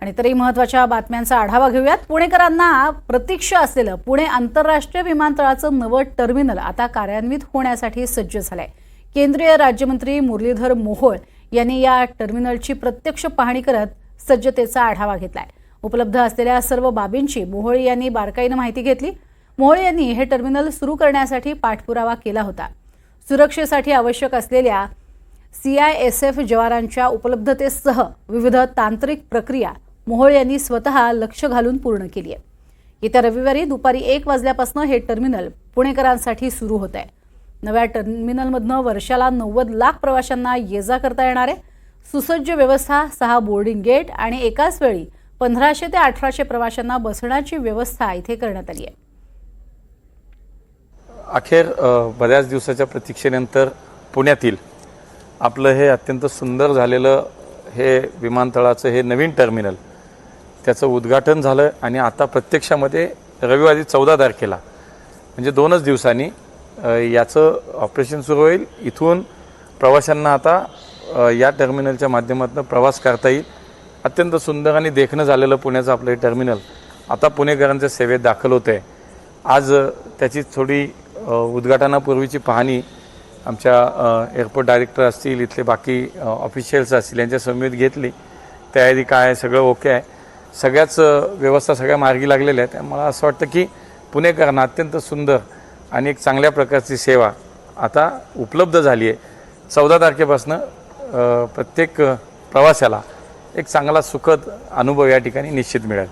आणि तरी महत्त्वाच्या बातम्यांचा आढावा घेऊयात। पुणेकरांना प्रतीक्षा असलेलं पुणे आंतरराष्ट्रीय विमानतळाचं नवं टर्मिनल आता कार्यान्वित होण्यासाठी सज्ज झालंय। केंद्रीय राज्यमंत्री मुरलीधर मोहोळ यांनी या टर्मिनलची प्रत्यक्ष पाहणी करत सज्जतेचा आढावा घेतलाय। उपलब्ध असलेल्या सर्व बाबींची मोहोळ यांनी बारकाईने माहिती घेतली। मोहोळ यांनी हे टर्मिनल सुरू करण्यासाठी पाठपुरावा केला होता। सुरक्षेसाठी आवश्यक असलेल्या CISF जवानांच्या उपलब्धतेसह विविध तांत्रिक प्रक्रिया मोहोळ यांनी स्वतः लक्ष घालून पूर्ण केली आहे। येत्या रविवारी दुपारी 1 वाजल्यापासून हे टर्मिनल पुणेकरांसाठी सुरू होत आहे। नव्या टर्मिनलमधनं वर्षाला 90 लाख प्रवाशांना ये-जा करता येणार आहे। सुसज्ज व्यवस्था, 6 बोर्डिंग गेट आणि एकाच वेळी 1500 ते 1800 प्रवाशांना बसण्याची व्यवस्था इथे करण्यात आली आहे। अखेर बऱ्याच दिवसाच्या प्रतीक्षेनंतर पुण्यातील आपलं हे अत्यंत सुंदर झालेलं हे विमानतळाचं हे नवीन टर्मिनल त्याचं उद्घाटन झालं आणि आता प्रत्यक्षामध्ये रविवारी 14 तारखेला म्हणजे 2च दिवसांनी याचं ऑपरेशन सुरू होईल। इथून प्रवाशांना आता या टर्मिनलच्या माध्यमातून प्रवास करता येईल। अत्यंत सुंदर आणि देखणं झालेलं पुण्याचं आपलं हे टर्मिनल आता पुणेकरांच्या सेवेत दाखल होतं आहे। आज त्याची थोडी उद्घाटनापूर्वीची पाहणी आमच्या एअरपोर्ट डायरेक्टर असतील, इथले बाकी ऑफिशियल्स असतील यांच्या समेत घेतली। तयारी काय आहे, सगळं ओके आहे, सगळ्याच व्यवस्था सगळ्या मार्गी लागलेल्या आहेत। मला असं वाटतं की पुणेकरांना अत्यंत सुंदर आणि एक चांगल्या प्रकारची सेवा आता उपलब्ध झाली आहे। 14 तारखेपासून प्रत्येक प्रवाशाला एक चांगला सुखद अनुभव या ठिकाणी निश्चित मिळेल।